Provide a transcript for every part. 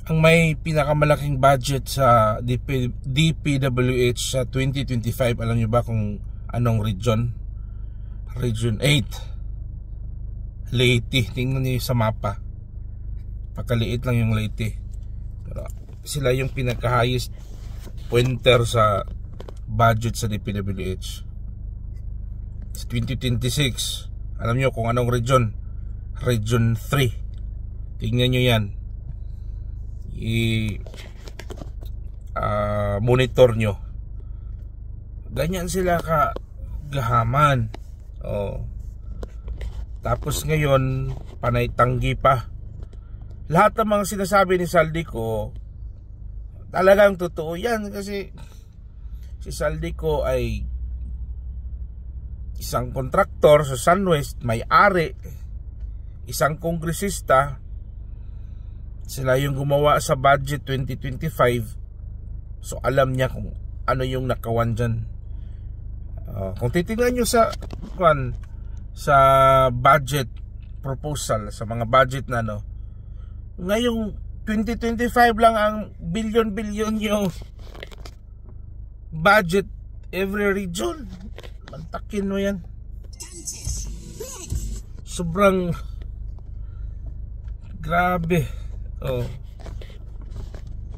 Ang may pinakamalaking budget sa DPWH sa 2025, alam niyo ba kung anong region? Region 8, Leyte. Tingnan niyo sa mapa, pakaliit lang yung Leyte, pero sila yung pinaka-highest pointer sa budget sa DPWH sa 2026. Alam niyo kung anong region? Region 3. Tingnan niyo yan, monitor nyo. Ganyan sila kagahaman. Tapos ngayon panay tanggi pa. Lahat ng mga sinasabi ni Saldico talagang totoo yan, kasi si Saldico ay isang kontraktor sa SunWest, may-ari, isang kongresista. Sila yung gumawa sa budget 2025. So alam niya kung ano yung nakawan dyan. Kung titignan nyo sa budget proposal, sa mga budget na ngayong 2025 lang ang billion yung budget every region. Mantakin mo yan. Sobrang grabe.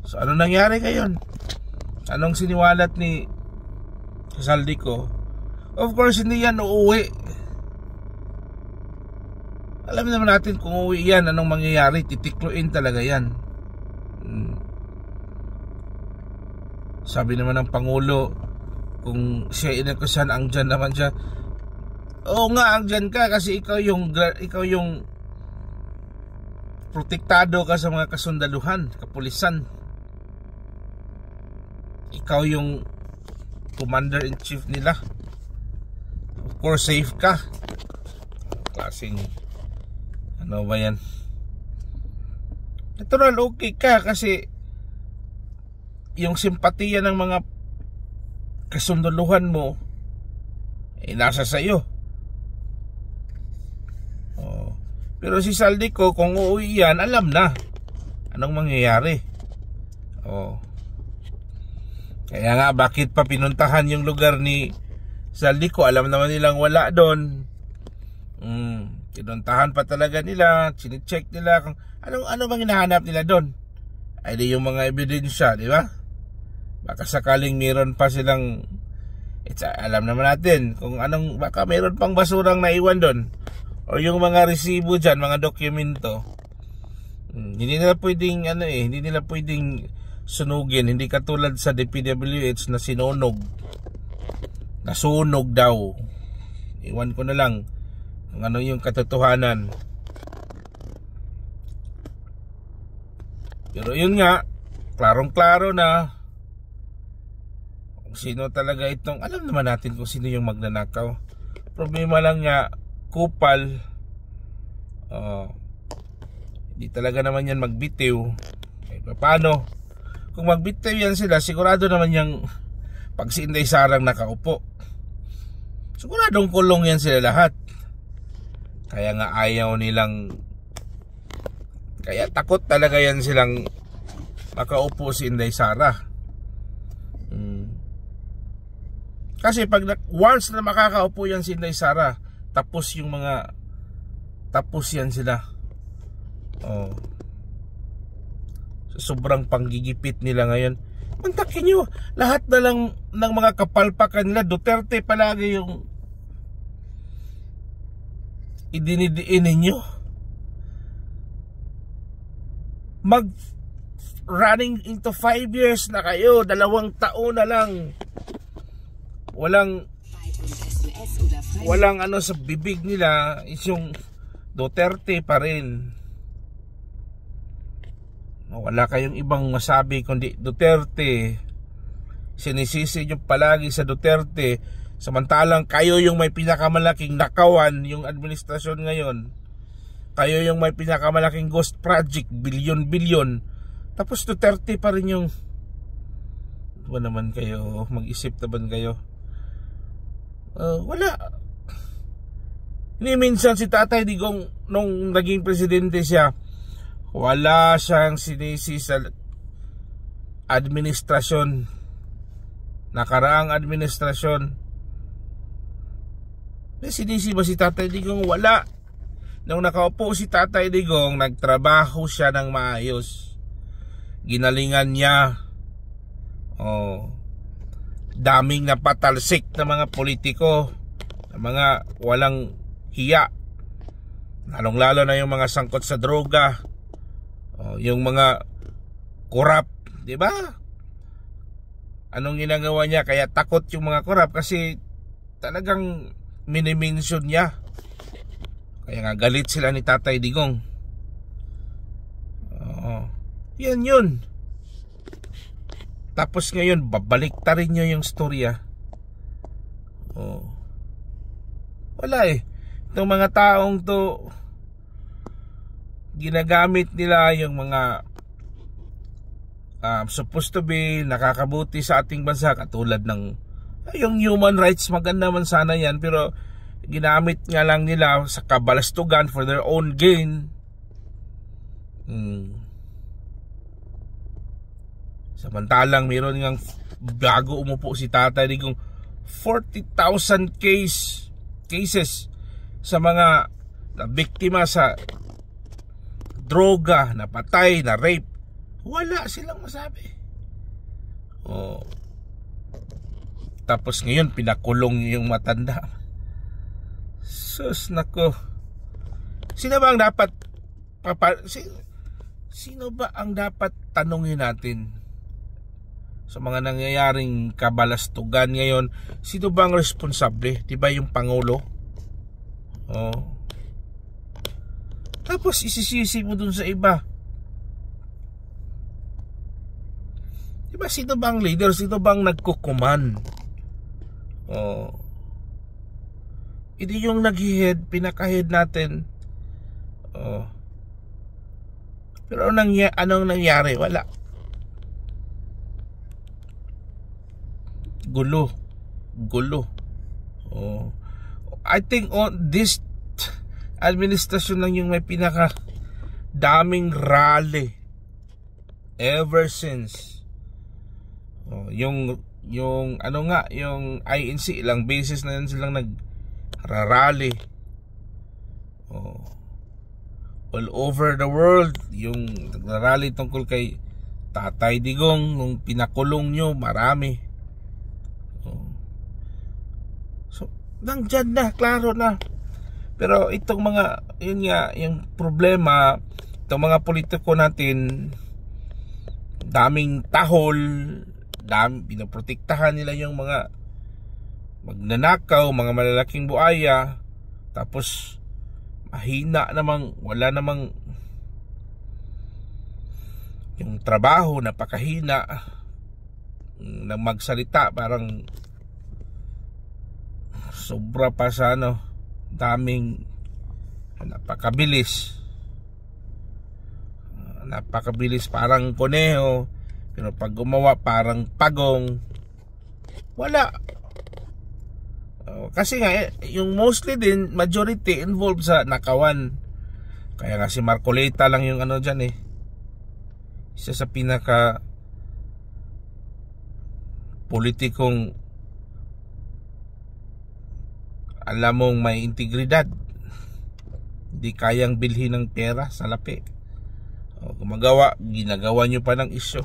So ano nangyari ngayon? Anong siniwalat ni Saldico? Of course hindi yan uuwi. Alam naman natin kung uuwi yan, anong mangyayari. Titikluin talaga yan. Sabi naman ng Pangulo, kung siya inakusan, ang dyan naman siya. Oo nga, ang dyan ka kasi ikaw yung protektado ka sa mga kasundaluhan, kapulisan. Ikaw yung commander-in-chief nila. Of course, safe ka. Klaseng ano ba yan? Natural, okay ka kasi yung simpatiya ng mga kasundaluhan mo nasa sayo. Pero si Saldico, kung uuwi yan, alam na anong mangyayari. Kaya nga, bakit pa pinuntahan yung lugar ni Saldico? Alam naman nilang wala doon. Pinuntahan pa talaga nila, sinicheck nila kung ano bang hinahanap nila doon. Ay di yung mga ebidensya, di ba? Baka sakaling meron pa silang alam naman natin kung anong, baka meron pang basurang naiwan doon, o yung mga resibo dyan, mga dokumento. Hindi nila pwedeng hindi nila pwedeng sunugin. Hindi katulad sa DPWH na nasunog daw. Iwan ko na lang kung ano yung katotohanan. Pero yun nga, klarong-klaro na kung sino talaga itong, alam naman natin kung sino yung magnanakaw. Problema lang nga, kupal. Hindi talaga naman yan magbitiw. Paano? Kung magbitiw yan sila, sigurado naman yung pag si Inday Sarang nakaupo, siguradong kulong yan sila lahat. Kaya nga ayaw nilang, kaya takot talaga yan silang makaupo si Inday Sara. Kasi pag once na makakaupo yan si Inday Sara, tapos yan sila. Sobrang panggigipit nila ngayon. Mantakin nyo, lahat na lang ng mga kapalpakan nila, Duterte palagi yung idinidiin ninyo. Running into 5 years na kayo, 2 taon na lang. Walang ano sa bibig nila is yung Duterte pa rin. Wala kayong ibang masabi kundi Duterte. Sinisisi nyo palagi sa Duterte, samantalang kayo yung may pinakamalaking nakawan yung administrasyon ngayon. Kayo yung may pinakamalaking ghost project, bilyon-bilyon. Tapos Duterte pa rin yung, ba naman kayo, mag-isip naman kayo. Wala. Hindi minsan si Tatay Digong nung naging presidente siya, Wala siyang sinisi sa administrasyon, nakaraang administrasyon. Sinisi ba si Tatay Digong? Wala. Nung nakaupo si Tatay Digong, nagtrabaho siya ng maayos. Ginalingan niya. Daming napatalsik na mga politiko, na mga walang hiya, lalong lalo na yung mga sangkot sa droga, yung mga korap, di ba? Anong ginagawa niya? Kaya takot yung mga korap kasi talagang minimension niya. Kaya nga galit sila ni Tatay Digong. Yan yun. Tapos ngayon babaliktarin nyo yung storya. Wala eh. Itong mga taong to, ginagamit nila yung mga supposed to be nakakabuti sa ating bansa, katulad ng yung human rights. Maganda man sana yan, pero ginamit nga lang nila sa kabalastugan for their own gain. Samantalang meron ngang bago umupo si Tatay Digong 40,000 cases sa mga na biktima sa droga, na patay, na rape. Wala silang masabi. Tapos ngayon pinakulong yung matanda. Sus nako. Sino ba ang dapat sino ba ang dapat tanungin natin sa mga nangyayaring kabalastugan ngayon? Sino ba ang responsable? Diba yung Pangulo? Tapos isisisi mo dun sa iba. Diba sino ba ang leader? Sino ba ang nagkukuman? Hindi yung nag-head, pinaka-head natin. Pero anong nangyari? Wala. Gulo. I think this administration lang yung may pinaka daming rally ever since. Yung ano nga, yung INC, ilang beses na yan silang nagrarally. All over the world, yung nagrarally tungkol kay Tatay Digong nung pinakulong nyo, marami. So, nandyan na, klaro na. Pero itong mga, yun nga, yung problema, itong mga politiko natin, daming tahol, pinoprotektahan nila yung mga magnanakaw, mga malalaking buaya. Tapos mahina namang, wala namang yung trabaho, napakahina na magsalita, parang sobra pa sa daming napakabilis, parang koneho, pero pag gumawa parang pagong. Wala. Kasi nga yung mostly din, majority involved sa nakawan. Kaya nga si Marcoleta lang yung dyan isa sa pinaka politikong alam mong may integridad, hindi kayang bilhin ng pera sa lapi. Ginagawa nyo pa ng isyo.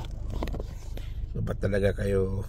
Ba't talaga kayo